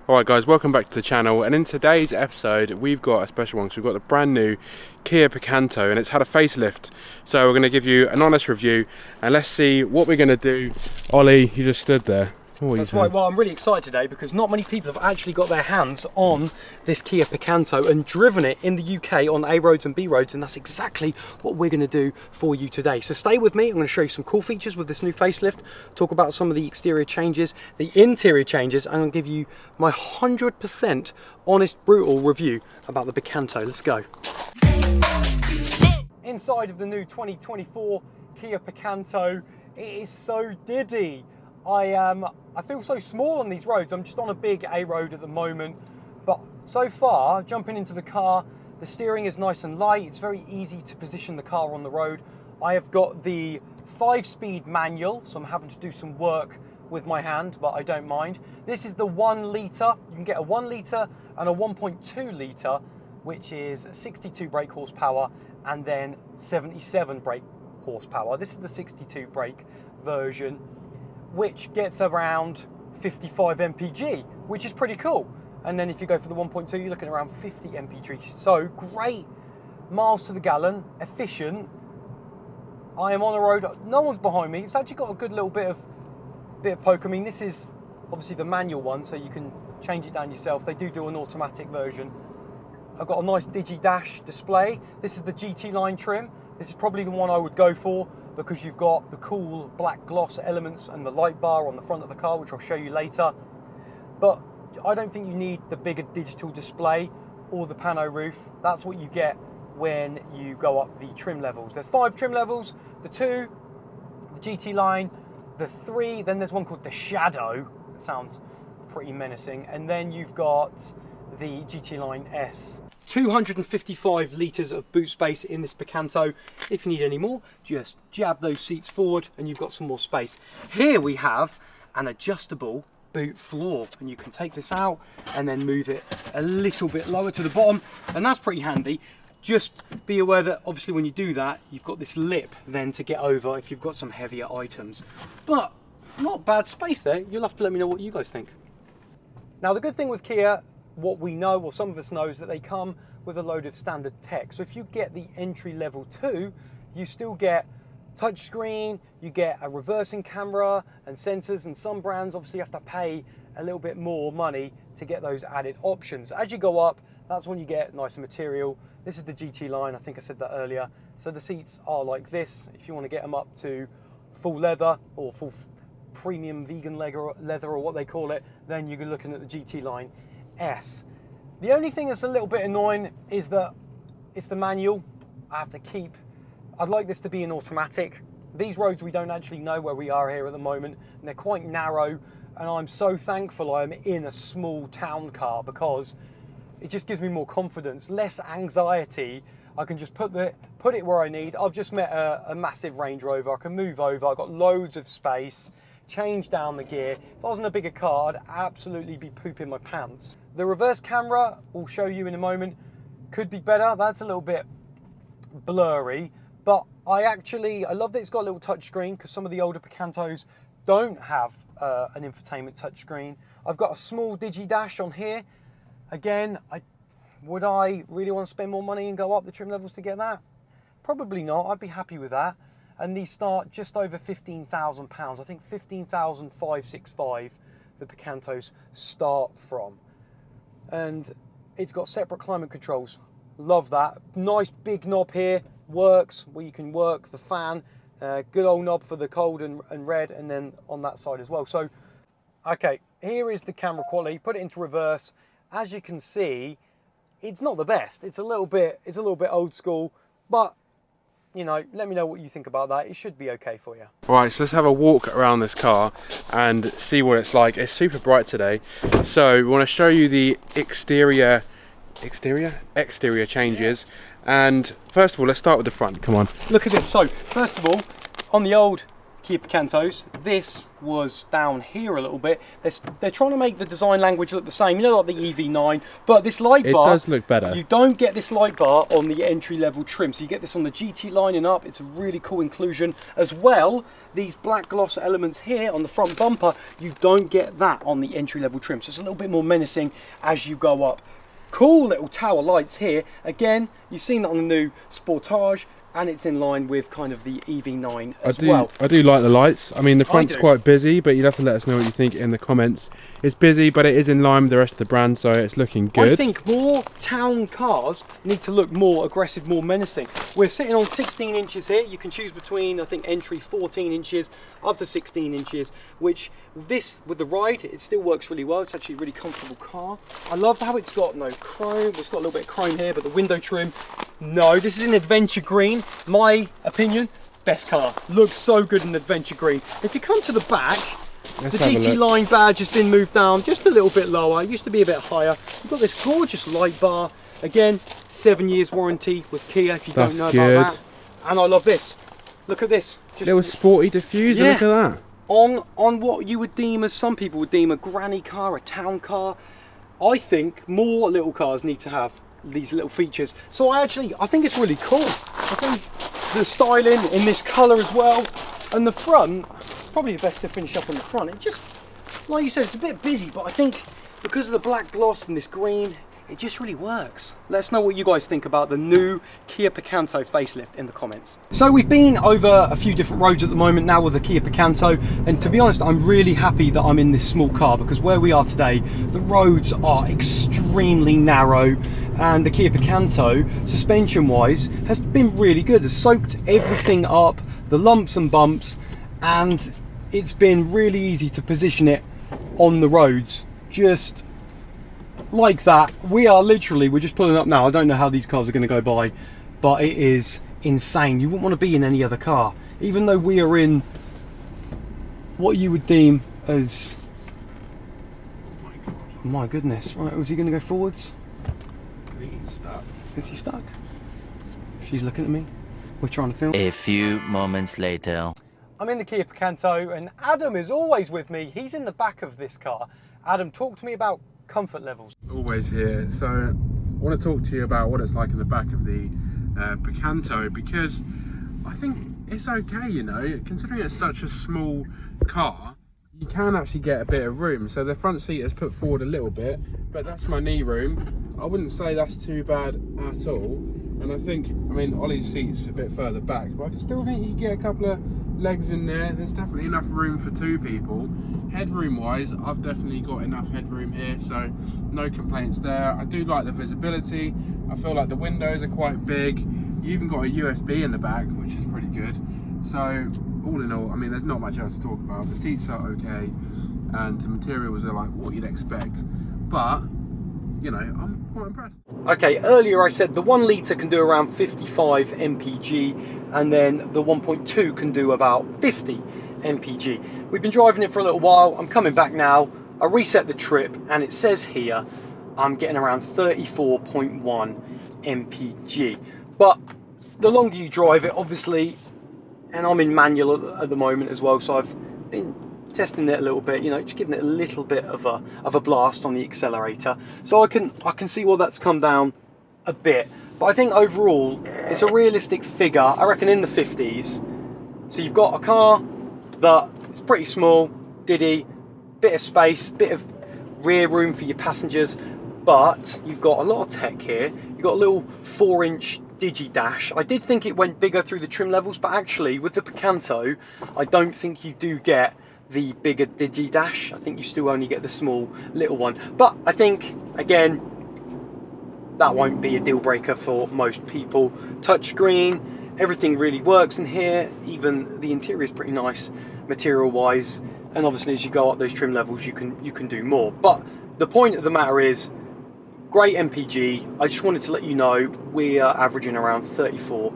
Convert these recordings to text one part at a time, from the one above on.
Alright guys, welcome back to the channel, and in today's episode we've got a special one because we've got the brand new Kia Picanto and it's had a facelift. So we're going to give you an honest review and let's see what we're going to do. Ollie, you just stood there. That's right. Well, I'm really excited today because not many people have actually got their hands on this Kia Picanto and driven it in the UK on A roads and B roads, and that's exactly what we're going to do for you today. So stay with me. I'm going to show you some cool features with this new facelift, talk about some of the exterior changes, the interior changes, and I'll give you my 100% honest, brutal review about the Picanto. Let's go. Inside of the new 2024 Kia Picanto, it is so diddy. I feel so small on these roads. I'm just on a big A road at the moment, but so far, jumping into the car, the steering is nice and light. It's very easy to position the car on the road. I have got the 5-speed manual, so I'm having to do some work with my hand, but I don't mind. This is the 1 litre. You can get a 1 litre and a 1.2 litre, which is 62 brake horsepower and then 77 brake horsepower. This is the 62 brake version, which gets around 55 mpg, which is pretty cool. And then if you go for the 1.2, you're looking around 50 mpg. So great miles to the gallon, efficient. I am on the road, no one's behind me. It's actually got a good little bit of poke. I mean, this is obviously the manual one, so you can change it down yourself. They do an automatic version. I've got a nice Digi Dash display. This is the GT line trim. This is probably the one I would go for, because you've got the cool black gloss elements and the light bar on the front of the car, which I'll show you later. But I don't think you need the bigger digital display or the pano roof. That's what you get when you go up the trim levels. There's 5 trim levels: the 2, the GT line, the 3, then there's one called the Shadow. It sounds pretty menacing. And then you've got the GT line S. 255 litres of boot space in this Picanto. If you need any more, just jab those seats forward and you've got some more space. Here we have an adjustable boot floor, and you can take this out and then move it a little bit lower to the bottom, and that's pretty handy. Just be aware that obviously when you do that, you've got this lip then to get over if you've got some heavier items. But not bad space there. You'll have to let me know what you guys think. Now, the good thing with Kia, what we know, or some of us know, is that they come with a load of standard tech. So if you get the entry level 2, you still get touchscreen, you get a reversing camera and sensors, and some brands obviously have to pay a little bit more money to get those added options. As you go up, that's when you get nicer material. This is the GT line, I think I said that earlier. So the seats are like this. If you want to get them up to full leather or full premium vegan leather or what they call it, then you're looking at the GT line S. The only thing that's a little bit annoying is that it's the manual. I'd like this to be an automatic. These roads, we don't actually know where we are here at the moment, and they're quite narrow, and I'm so thankful I'm in a small town car, because it just gives me more confidence, less anxiety. I can just put it where I need. I've just met a massive Range Rover. I can move over. I've got loads of space. Change down the gear. If I was in a bigger car, I'd absolutely be pooping my pants. The reverse camera, we'll show you in a moment, could be better. That's a little bit blurry, but I love that it's got a little touchscreen, because some of the older Picantos don't have an infotainment touchscreen. I've got a small Digi Dash on here. Again, would I really want to spend more money and go up the trim levels to get that? Probably not. I'd be happy with that. And these start just over £15,000. I think 15,565 the Picantos start from. And it's got separate climate controls. Love that. Nice big knob here. Works, where you can work the fan. Good old knob for the cold and red, and then on that side as well. So, okay, here is the camera quality. Put it into reverse. As you can see, it's not the best. It's a little bit old school, but you know, let me know what you think about that. It should be okay for you. Alright, so let's have a walk around this car and see what it's like. It's super bright today, so we want to show you the exterior changes. And first of all, let's start with the front. Come on, look at this. So first of all, on the old Kia Picantos. This was down here a little bit. They're trying to make the design language look the same, you know, like the EV9, but this light bar, it does look better. You don't get this light bar on the entry-level trim, so you get this on the GT line and up. It's a really cool inclusion. As well, these black gloss elements here on the front bumper, you don't get that on the entry-level trim, so it's a little bit more menacing as you go up. Cool little tower lights here. Again, you've seen that on the new Sportage, and it's in line with kind of the EV9 as well. I do like the lights. I mean, the front's quite busy, but you'd have to let us know what you think in the comments. It's busy, but it is in line with the rest of the brand, so it's looking good. I think more town cars need to look more aggressive, more menacing. We're sitting on 16 inches here. You can choose between, I think, entry 14 inches up to 16 inches, which this, with the ride, it still works really well. It's actually a really comfortable car. I love how it's got no chrome. It's got a little bit of chrome here, but the window trim, no, this is an adventure green. My opinion, best car. Looks so good in adventure green. If you come to the back, the GT line badge has been moved down just a little bit lower. It used to be a bit higher. You've got this gorgeous light bar. Again, 7 years warranty with Kia if you don't know about that. And I love this. Look at this. Just little sporty diffuser, look at that. On what you would deem as, some people would deem a granny car, a town car. I think more little cars need to have these little features. So I think it's really cool. I think the styling in this colour as well, and the front, probably the best to finish up on the front. It just, like you said, it's a bit busy, but I think because of the black gloss and this green, it just really works. Let us know what you guys think about the new Kia Picanto facelift in the comments. So we've been over a few different roads at the moment now with the Kia Picanto, and to be honest, I'm really happy that I'm in this small car, because where we are today, the roads are extremely narrow, and the Kia Picanto, suspension wise, has been really good. It's soaked everything up, the lumps and bumps, and it's been really easy to position it on the roads, just like that. We're just pulling up now. I don't know how these cars are going to go by, but it is insane. You wouldn't want to be in any other car, even though we are in what you would deem as, oh my goodness, right, was he going to go forwards? I think he's stuck. Is he stuck? She's looking at me. We're trying to film. A few moments later. I'm in the Kia Picanto and Adam is always with me. He's in the back of this car. Adam, talk to me about comfort levels. Always here. So I want to talk to you about what it's like in the back of the Picanto, because I think it's okay, you know, considering it's such a small car, you can actually get a bit of room. So the front seat is put forward a little bit, but that's my knee room. I wouldn't say that's too bad at all. And I think, I mean, Ollie's seat's a bit further back, but I still think you can get a couple of legs in there. There's definitely enough room for two people. Headroom wise, I've definitely got enough headroom here, so no complaints there. I do like the visibility. I feel like the windows are quite big. You even got a USB in the back, which is pretty good. So all in all, I mean, there's not much else to talk about. The seats are okay, and the materials are like what you'd expect, but you know, I'm quite impressed. Okay, earlier I said the 1 litre can do around 55 mpg, and then the 1.2 can do about 50 mpg. We've been driving it for a little while. I'm coming back now. I reset the trip, and it says here I'm getting around 34.1 mpg. But the longer you drive it, obviously, and I'm in manual at the moment as well, so I've been testing it a little bit, you know, just giving it a little bit of a blast on the accelerator, so I can see well that's come down a bit. But I think overall it's a realistic figure, I reckon, in the 50s. So you've got a car that is pretty small, diddy, bit of space, bit of rear room for your passengers, but you've got a lot of tech here. You've got a little 4-inch Digi dash. I did think it went bigger through the trim levels, but actually with the Picanto I don't think you do get the bigger Digi dash. I think you still only get the small little one, but I think again that won't be a deal breaker for most people. Touchscreen, everything really works in here. Even the interior is pretty nice material wise, and obviously as you go up those trim levels you can do more. But the point of the matter is, great MPG. I just wanted to let you know we are averaging around 34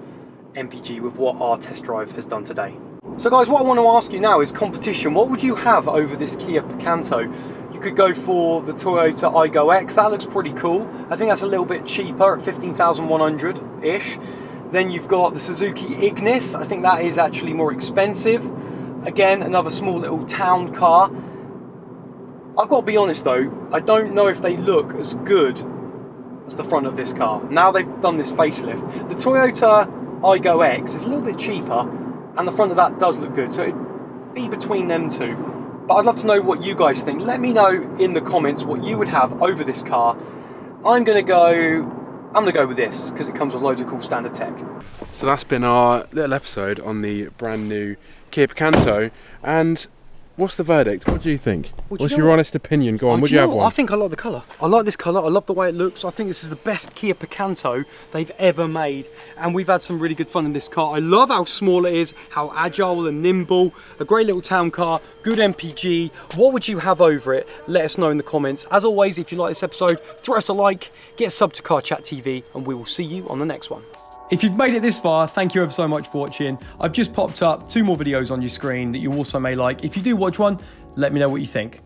MPG with what our test drive has done today. So guys, what I want to ask you now is competition. What would you have over this Kia Picanto? You could go for the Toyota Aygo X. That looks pretty cool. I think that's a little bit cheaper at 15,100-ish. Then you've got the Suzuki Ignis. I think that is actually more expensive. Again, another small little town car. I've got to be honest though, I don't know if they look as good as the front of this car. Now they've done this facelift. The Toyota Aygo X is a little bit cheaper, and the front of that does look good, so it'd be between them two. But I'd love to know what you guys think. Let me know in the comments what you would have over this car. I'm gonna go with this, because it comes with loads of cool standard tech. So that's been our little episode on the brand new Kia Picanto, and what's the verdict? What do you think? What's your honest opinion? Go on, would you have one? I think I like the colour. I like this colour, I love the way it looks. I think this is the best Kia Picanto they've ever made, and we've had some really good fun in this car. I love how small it is, how agile and nimble, a great little town car, good MPG. What would you have over it? Let us know in the comments. As always, if you like this episode, throw us a like, get subbed to Car Chat TV, and we will see you on the next one. If you've made it this far, thank you ever so much for watching. I've just popped up 2 more videos on your screen that you also may like. If you do watch one, let me know what you think.